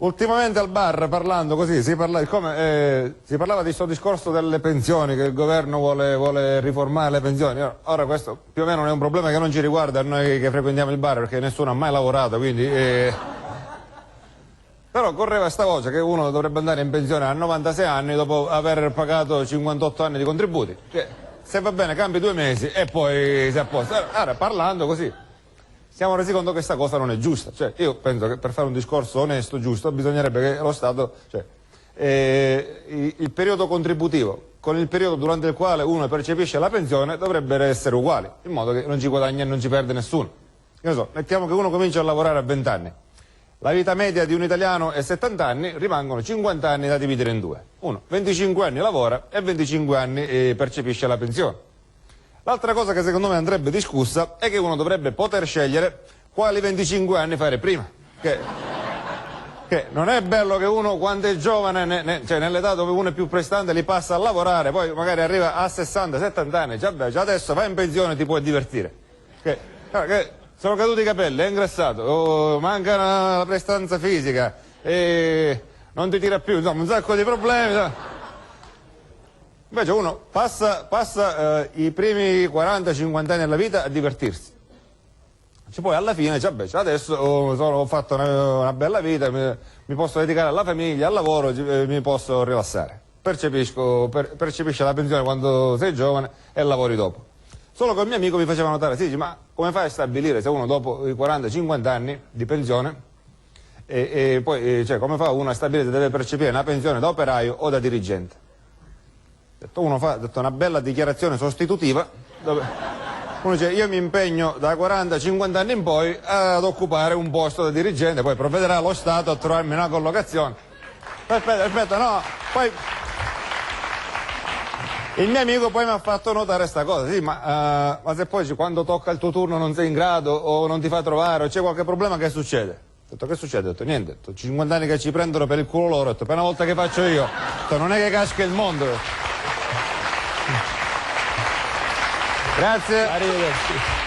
ultimamente al bar, parlando così, si parlava di questo discorso delle pensioni, che il governo vuole riformare le pensioni. Ora questo più o meno non è un problema che non ci riguarda a noi che frequentiamo il bar, perché nessuno ha mai lavorato, quindi... Però correva sta voce che uno dovrebbe andare in pensione a 96 anni dopo aver pagato 58 anni di contributi. Cioè, se va bene cambi 2 mesi e poi sei a posto. Allora, parlando così, siamo resi conto che questa cosa non è giusta. Cioè, io penso che per fare un discorso onesto, giusto, bisognerebbe che lo Stato... Cioè, il periodo contributivo con il periodo durante il quale uno percepisce la pensione dovrebbero essere uguali, in modo che non ci guadagna e non ci perde nessuno. Io non so, mettiamo che uno comincia a lavorare a 20 anni. La vita media di un italiano è 70 anni, rimangono 50 anni da dividere in 2. Uno 25 anni lavora e 25 anni percepisce la pensione. L'altra cosa che secondo me andrebbe discussa è che uno dovrebbe poter scegliere quali 25 anni fare prima. Che non è bello che uno quando è giovane, cioè nell'età dove uno è più prestante, li passa a lavorare, poi magari arriva a 60-70 anni, già adesso vai in pensione e ti puoi divertire. Che sono caduti i capelli, è ingrassato, manca la prestanza fisica, non ti tira più, insomma un sacco di problemi. Invece uno passa i primi 40-50 anni della vita a divertirsi. Poi alla fine, adesso ho fatto una bella vita, mi posso dedicare alla famiglia, al lavoro, mi posso rilassare. Percepisci la pensione quando sei giovane e lavori dopo. Solo che il mio amico mi faceva notare, sì, ma come fai a stabilire se uno dopo i 40-50 anni di pensione, e poi come fa uno a stabilire se deve percepire una pensione da operaio o da dirigente? Uno fa una bella dichiarazione sostitutiva, dove uno dice io mi impegno da 40-50 anni in poi ad occupare un posto da dirigente, poi provvederà lo Stato a trovarmi una collocazione. Aspetta, no, poi... Il mio amico poi mi ha fatto notare sta cosa, sì, ma se poi quando tocca il tuo turno non sei in grado o non ti fa trovare o c'è qualche problema, che succede? Ho detto, che succede? Ho detto, niente, ho detto, 50 anni che ci prendono per il culo loro, ho detto, per una volta che faccio io, ho detto, non è che casca il mondo. Grazie. Arrivederci.